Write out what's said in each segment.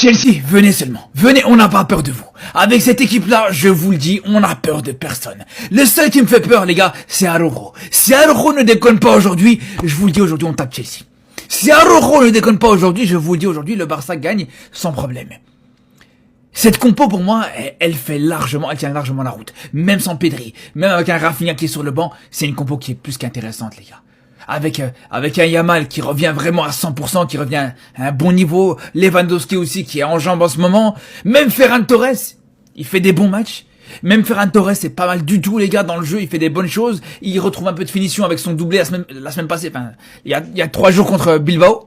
Chelsea, venez seulement. Venez, on n'a pas peur de vous. Avec cette équipe-là, je vous le dis, on n'a peur de personne. Le seul qui me fait peur, les gars, c'est Araujo. Si Araujo ne déconne pas aujourd'hui, je vous le dis aujourd'hui, on tape Chelsea. Si Araujo ne déconne pas aujourd'hui, je vous le dis aujourd'hui, le Barça gagne sans problème. Cette compo, pour moi, elle tient largement la route. Même sans Pedri, même avec un Rafinha qui est sur le banc, c'est une compo qui est plus qu'intéressante, les gars. Avec un Yamal qui revient vraiment à 100%, qui revient à un bon niveau, Lewandowski aussi qui est en jambes en ce moment, même Ferran Torres, il fait des bons matchs, même Ferran Torres c'est pas mal du tout les gars dans le jeu, il fait des bonnes choses, il retrouve un peu de finition avec son doublé la semaine passée, enfin il y a 3 jours contre Bilbao.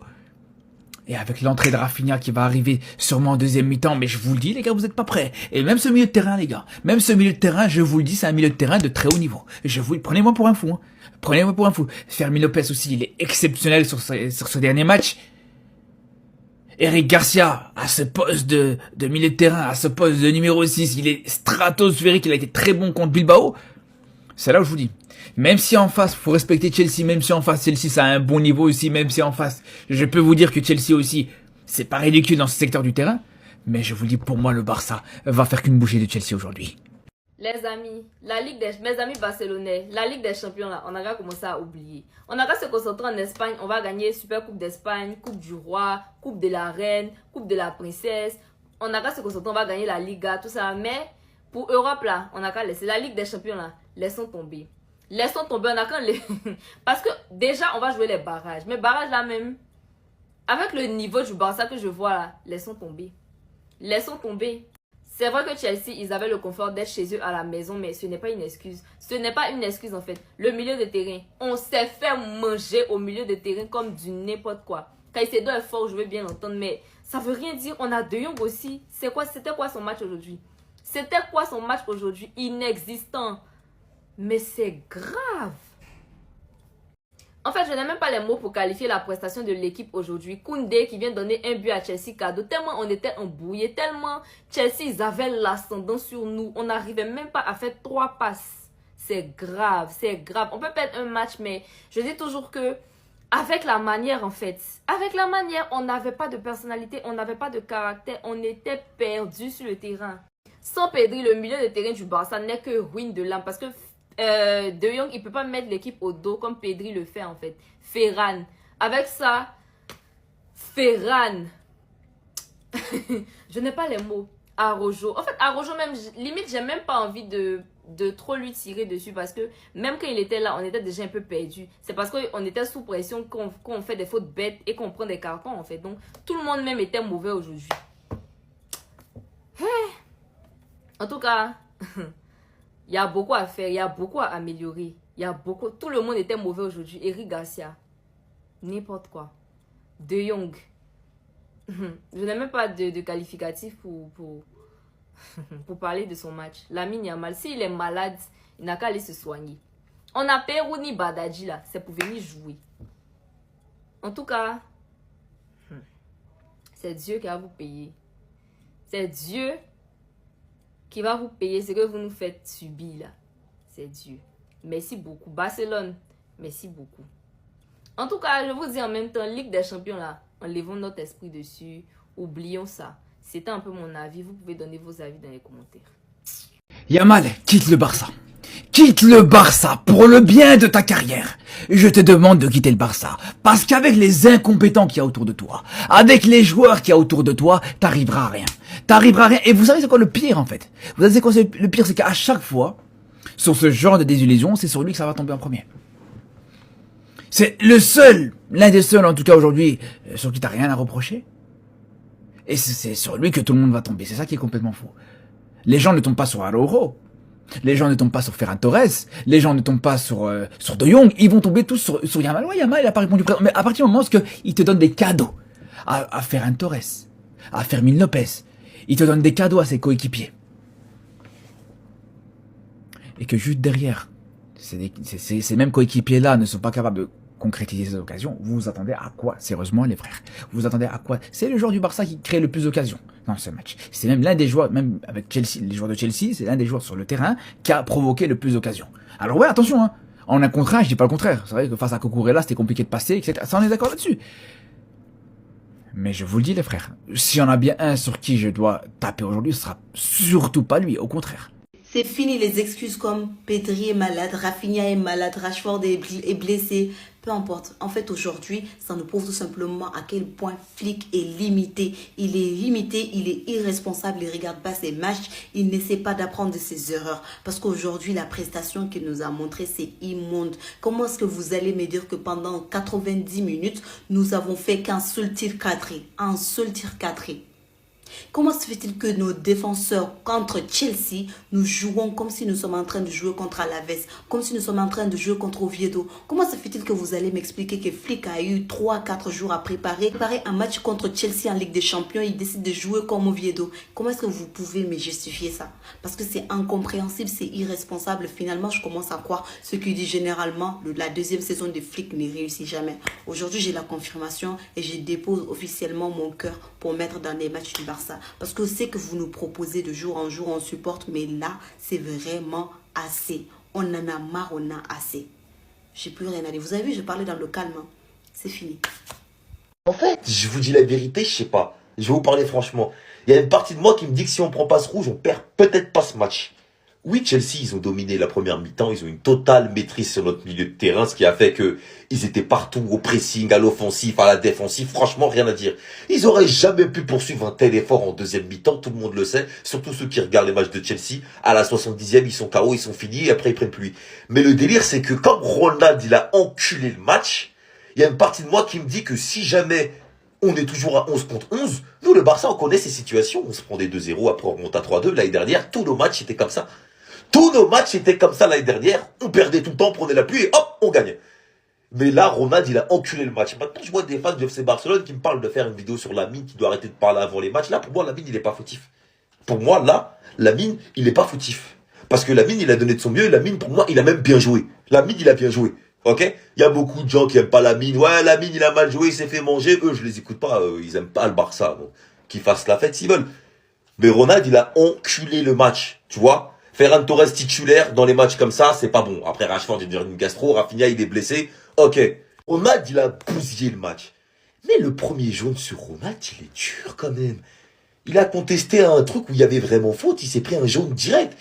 Et avec l'entrée de Rafinha qui va arriver sûrement en deuxième mi-temps, mais je vous le dis les gars, vous êtes pas prêts. Et même ce milieu de terrain les gars, même ce milieu de terrain, je vous le dis, c'est un milieu de terrain de très haut niveau. Prenez-moi pour un fou, hein. Prenez-moi pour un fou. Fermin Lopez aussi, il est exceptionnel sur ce dernier match. Eric Garcia, à ce poste de milieu de terrain, à ce poste de numéro 6, il est stratosphérique, il a été très bon contre Bilbao. C'est là où je vous dis. Même si en face, faut respecter Chelsea, même si en face, Chelsea, ça a un bon niveau aussi, même si en face, je peux vous dire que Chelsea aussi, c'est pas ridicule dans ce secteur du terrain. Mais je vous dis, pour moi, le Barça va faire qu'une bouchée de Chelsea aujourd'hui. Les amis, mes amis barcelonais, la Ligue des Champions, là, on a qu'à commencer à oublier. On a qu'à se concentrer en Espagne, on va gagner Super Coupe d'Espagne, Coupe du Roi, Coupe de la Reine, Coupe de la Princesse. On a qu'à se concentrer, on va gagner la Liga, tout ça. Mais pour Europe, là, on a qu'à laisser la Ligue des Champions, là, laissons tomber. Laissons tomber, on a qu'à les... Parce que déjà, on va jouer les barrages. Mais barrages, là même, avec le niveau du Barça que je vois, là, laissons tomber. Laissons tomber. C'est vrai que Chelsea, ils avaient le confort d'être chez eux à la maison, mais ce n'est pas une excuse. Ce n'est pas une excuse en fait. Le milieu de terrain, on s'est fait manger au milieu de terrain comme du n'importe quoi. Caicedo est fort, je veux bien l'entendre, mais ça veut rien dire. On a De Jong aussi. C'était quoi son match aujourd'hui? C'était quoi son match aujourd'hui? Inexistant. Mais c'est grave. En fait, je n'ai même pas les mots pour qualifier la prestation de l'équipe aujourd'hui. Koundé qui vient donner un but à Chelsea cadeau. Tellement on était embrouillés, tellement Chelsea, ils avaient l'ascendant sur nous. On n'arrivait même pas à faire 3 passes. C'est grave, c'est grave. On peut perdre un match, mais je dis toujours que avec la manière en fait, avec la manière, on n'avait pas de personnalité, on n'avait pas de caractère, on était perdus sur le terrain. Sans Pedri, le milieu de terrain du Barça n'est que ruine de l'âme parce que De Jong, il peut pas mettre l'équipe au dos comme Pedri le fait en fait. Ferran. Avec ça, Ferran. Je n'ai pas les mots. Araujo. En fait, Araujo même, limite, j'ai même pas envie de trop lui tirer dessus parce que même quand il était là, on était déjà un peu perdu. C'est parce qu'on était sous pression qu'on fait des fautes bêtes et qu'on prend des cartons en fait. Donc, tout le monde même était mauvais aujourd'hui. En tout cas... Il y a beaucoup à faire, il y a beaucoup à améliorer. Il y a beaucoup. Tout le monde était mauvais aujourd'hui. Eric Garcia. N'importe quoi. De Jong. Je n'ai même pas de qualificatif pour parler de son match. Lamine Yamal, s'il est malade, il n'a qu'à aller se soigner. On a Perouni Badadji là. C'est pour venir jouer. En tout cas, c'est Dieu qui va vous payer. C'est Dieu qui va vous payer ce que vous nous faites subir là. C'est Dieu. Merci beaucoup. Barcelone, merci beaucoup. En tout cas, je vous dis en même temps, Ligue des Champions là, enlevons notre esprit dessus. Oublions ça. C'était un peu mon avis. Vous pouvez donner vos avis dans les commentaires. Yamal, quitte le Barça. Quitte le Barça pour le bien de ta carrière. Je te demande de quitter le Barça. Parce qu'avec les incompétents qu'il y a autour de toi, avec les joueurs qu'il y a autour de toi, t'arriveras à rien. T'arriveras à rien. Et vous savez c'est quoi le pire en fait? Vous savez quoi le pire? C'est qu'à chaque fois, sur ce genre de désillusion, c'est sur lui que ça va tomber en premier. C'est l'un des seuls en tout cas aujourd'hui, sur qui t'as rien à reprocher. Et c'est sur lui que tout le monde va tomber. C'est ça qui est complètement fou. Les gens ne tombent pas sur Araujo. Les gens ne tombent pas sur Ferran Torres, les gens ne tombent pas sur De Jong, ils vont tomber tous sur Yamal. Ouais, Yamal, il n'a pas répondu présent. Mais à partir du moment où il te donne des cadeaux à Ferran Torres, à Fermin Lopez, il te donne des cadeaux à ses coéquipiers. Et que juste derrière, ces mêmes coéquipiers-là ne sont pas capables de concrétiser ces occasions, vous vous attendez à quoi, sérieusement les frères? Vous vous attendez à quoi? C'est le joueur du Barça qui crée le plus d'occasions dans ce match. C'est même l'un des joueurs, même avec Chelsea, les joueurs de Chelsea, c'est l'un des joueurs sur le terrain qui a provoqué le plus d'occasions. Alors ouais, attention, hein, en un contre un, je dis pas le contraire. C'est vrai que face à Cucurella, c'était compliqué de passer, etc. Ça, on est d'accord là-dessus. Mais je vous le dis les frères, s'il y en a bien un sur qui je dois taper aujourd'hui, ce sera surtout pas lui, au contraire. C'est fini les excuses comme Pedri est malade, Rafinha est malade, Rashford est blessé. Peu importe. En fait, aujourd'hui, ça nous prouve tout simplement à quel point Flick est limité. Il est limité, il est irresponsable, il ne regarde pas ses matchs, il n'essaie pas d'apprendre de ses erreurs. Parce qu'aujourd'hui, la prestation qu'il nous a montrée, c'est immonde. Comment est-ce que vous allez me dire que pendant 90 minutes, nous avons fait qu'un seul tir cadré? Un seul tir cadré. Comment se fait-il que nos défenseurs contre Chelsea, nous jouons comme si nous sommes en train de jouer contre Alaves, comme si nous sommes en train de jouer contre Oviedo? Comment se fait-il que vous allez m'expliquer que Flick a eu 3-4 jours à préparer un match contre Chelsea en Ligue des Champions, il décide de jouer comme Oviedo? Comment est-ce que vous pouvez me justifier ça? Parce que c'est incompréhensible, c'est irresponsable. Finalement, je commence à croire ce qu'il dit généralement, la deuxième saison de Flick ne réussit jamais. Aujourd'hui, j'ai la confirmation et je dépose officiellement mon cœur pour mettre dans les matchs du Barça. Parce que c'est que vous nous proposez de jour en jour, on supporte, mais là, c'est vraiment assez. On en a marre, on a assez. J'ai plus rien à dire. Vous avez vu, je parlais dans le calme. Hein. C'est fini. En fait, je vous dis la vérité, je sais pas. Je vais vous parler franchement. Il y a une partie de moi qui me dit que si on prend pas ce rouge, on perd peut-être pas ce match. Oui, Chelsea, ils ont dominé la première mi-temps, ils ont une totale maîtrise sur notre milieu de terrain, ce qui a fait que ils étaient partout au pressing, à l'offensif, à la défensive, franchement, rien à dire. Ils auraient jamais pu poursuivre un tel effort en deuxième mi-temps, tout le monde le sait, surtout ceux qui regardent les matchs de Chelsea, à la 70e, ils sont KO, ils sont finis, et après ils prennent plus. Mais le délire, c'est que comme Ronald, il a enculé le match, il y a une partie de moi qui me dit que si jamais on est toujours à 11 contre 11, nous, le Barça, on connaît ces situations, on se prend des 2-0, après on remonte à 3-2, l'année dernière, tous nos matchs étaient comme ça. Tous nos matchs étaient comme ça l'année dernière. On perdait tout le temps, on prenait l'appui et hop, on gagnait. Mais là, Ronald, il a enculé le match. Maintenant, je vois des fans du FC Barcelone qui me parlent de faire une vidéo sur Lamine, qui doit arrêter de parler avant les matchs. Là, pour moi, Lamine, il est pas fautif. Pour moi, là, Lamine, il est pas fautif. Parce que Lamine, il a donné de son mieux. Lamine, pour moi, il a même bien joué. Lamine, il a bien joué. Ok? Il y a beaucoup de gens qui aiment pas Lamine. Ouais, Lamine, il a mal joué, il s'est fait manger. Eux, je les écoute pas. Ils aiment pas le Barça. Donc, qu'ils fassent la fête s'ils veulent. Mais Ronald, il a enculé le match. Tu vois? Ferran Torres titulaire dans les matchs comme ça, c'est pas bon. Après Rashford, il a une gastro, Rafinha, il est blessé. Ok. Ronald, il a bousillé le match. Mais le premier jaune sur Ronald, il est dur quand même. Il a contesté un truc où il y avait vraiment faute, il s'est pris un jaune direct.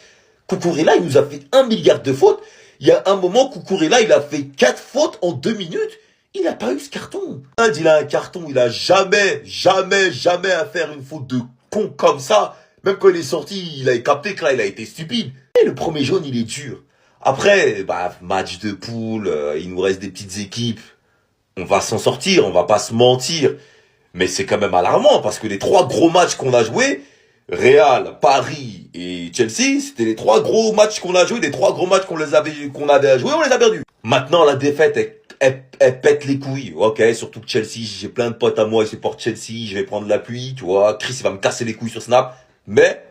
Cucurella, il nous a fait 1 milliard de fautes. Il y a un moment, Cucurella, il a fait 4 fautes en 2 minutes. Il n'a pas eu ce carton. Ronald, il a un carton, il a jamais à faire une faute de con comme ça. Même quand il est sorti, il a capté que là, il a été stupide. Et le premier jaune, il est dur. Après, match de poule, il nous reste des petites équipes. On va s'en sortir, on va pas se mentir. Mais c'est quand même alarmant parce que les 3 gros matchs qu'on a joués, Real, Paris et Chelsea, c'était les 3 gros matchs qu'on a joués, les 3 gros matchs qu'on avait à jouer, on les a perdus. Maintenant, la défaite, elle pète les couilles. Ok, surtout que Chelsea, j'ai plein de potes à moi, ils supportent Chelsea, je vais prendre l'appui, tu vois. Chris, il va me casser les couilles sur Snap. Mais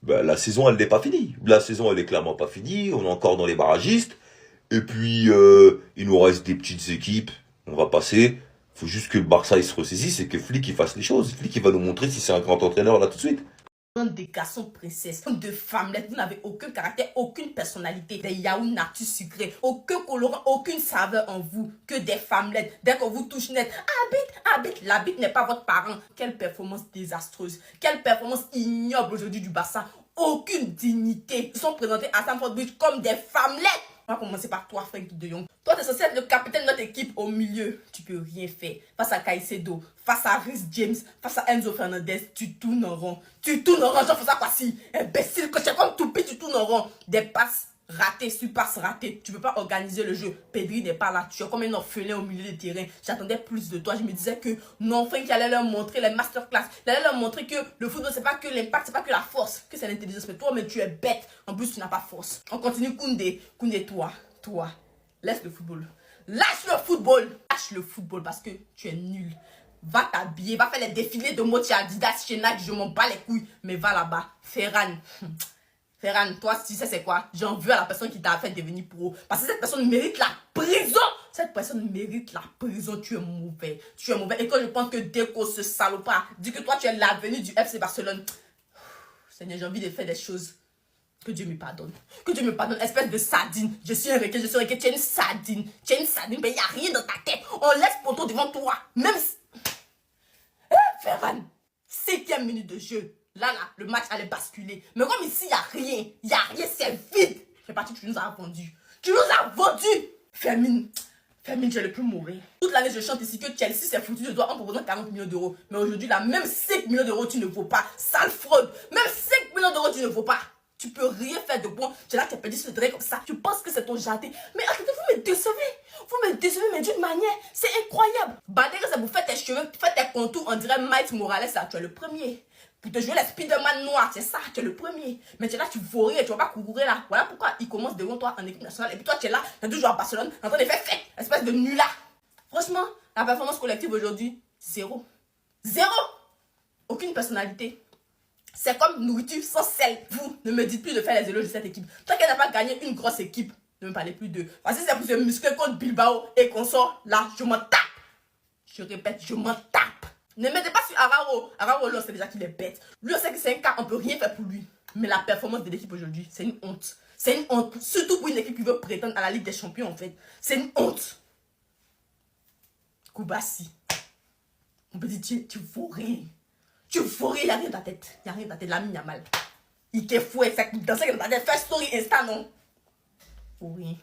la saison, elle n'est pas finie. La saison, elle est clairement pas finie. On est encore dans les barragistes. Et puis, il nous reste des petites équipes. On va passer. Faut juste que le Barça, il se ressaisisse et que Flick, il fasse les choses. Flick, il va nous montrer si c'est un grand entraîneur là tout de suite. Des garçons princesses, de femmelette, vous n'avez aucun caractère, aucune personnalité, des yaourts nature sucrés, aucun colorant, aucune saveur en vous, que des femmelettes. Dès qu'on vous touche net, habite, la bite n'est pas votre parent. Quelle performance désastreuse, quelle performance ignoble aujourd'hui du Barça, aucune dignité. Ils sont présentés à Stamford Bridge comme des femmelettes. On va commencer par toi, Frank de Jong. Toi, tu es censé être le capitaine de notre équipe au milieu. Tu peux rien faire. Face à Caicedo, face à Rhys James, face à Enzo Fernandez, tu tournes en rond. Tu tournes en rond, j'en fais ça quoi si. Imbécile, que tu es comme Toupie, tu tournes en rond. Des passes ratées, sur passes ratées. Tu peux pas organiser le jeu. Pedri n'est pas là. Tu es comme un orphelin au milieu du terrain. J'attendais plus de toi. Je me disais que non, Frank allait leur montrer les masterclass. Il allait leur montrer que le football, c'est pas que l'impact, c'est pas que la force, que c'est l'intelligence. Mais toi, mais tu es bête. En plus, tu n'as pas force. On continue, Koundé, toi, laisse le football. Lâche le football. Lâche le football parce que tu es nul. Va t'habiller, va faire les défilés de mode chez Adidas, chez Nike, je m'en bats les couilles. Mais va là-bas. Ferran, toi, tu sais c'est quoi? J'en veux à la personne qui t'a fait devenir pro. Parce que cette personne mérite la prison. Cette personne mérite la prison. Tu es mauvais. Et quand je pense que Deco, ce salopard, dit que toi, tu es l'avenir du FC Barcelone. Seigneur, j'ai envie de faire des choses. Que Dieu me pardonne. Que Dieu me pardonne, espèce de sardine. Je suis un requin. Tu es une sardine. Mais il n'y a rien dans ta tête. On laisse poteau devant toi. Même si... Ferran, 5e minute de jeu. Là, le match allait basculer. Mais comme ici, il n'y a rien, c'est vide. C'est parti, tu nous as vendu. Tu nous as vendu. Fermine, je ne peux mourir. Toute l'année, je chante ici que Chelsea s'est foutu de toi en proposant 40 millions d'euros. Mais aujourd'hui, là, même 5 millions d'euros, tu ne vaux pas. Sale fraude. Même 5 millions d'euros, tu ne vaux pas. Tu peux rien faire de bon. Tu es là, tu as perdu ce trait comme ça. Tu penses que c'est ton jardin. Mais arrêtez, vous me décevez. Vous me décevez, mais d'une manière. C'est incroyable. Badega, ça vous fait tes cheveux, fait tes contours. On dirait Miles Morales, là. Tu es le premier. Pour te jouer les Spider-Man noirs, c'est ça, tu es le premier. Mais tu es là, tu vaux rien, tu vas pas courir là. Voilà pourquoi il commence devant toi en équipe nationale. Et puis toi, tu es là, tu es toujours à Barcelone, en train de faire fête, espèce de nulard. Franchement, la performance collective aujourd'hui, 0. 0. Aucune personnalité. C'est comme nourriture sans sel. Vous ne me dites plus de faire les éloges de cette équipe. Tant qu'elle n'a pas gagné une grosse équipe, ne me parlez plus d'eux. Parce que c'est pour se muscler contre Bilbao et qu'on sort là, je m'en tape. Je répète, je m'en tape. Ne mettez pas sur Arao. Arao, là, on sait déjà qu'il est bête. Lui, on sait que c'est un cas, on peut rien faire pour lui. Mais la performance de l'équipe aujourd'hui, c'est une honte. C'est une honte. Surtout pour une équipe qui veut prétendre à la Ligue des Champions, en fait. C'est une honte. Koubassi. On peut dire, tu vaux rien. Tu vaux rien, il n'y a rien dans ta tête. Il n'y a rien dans ta tête. Lamine Yamal. Il t'est fouet, c'est dans ta tête. Fais story Insta, non? Pour rien.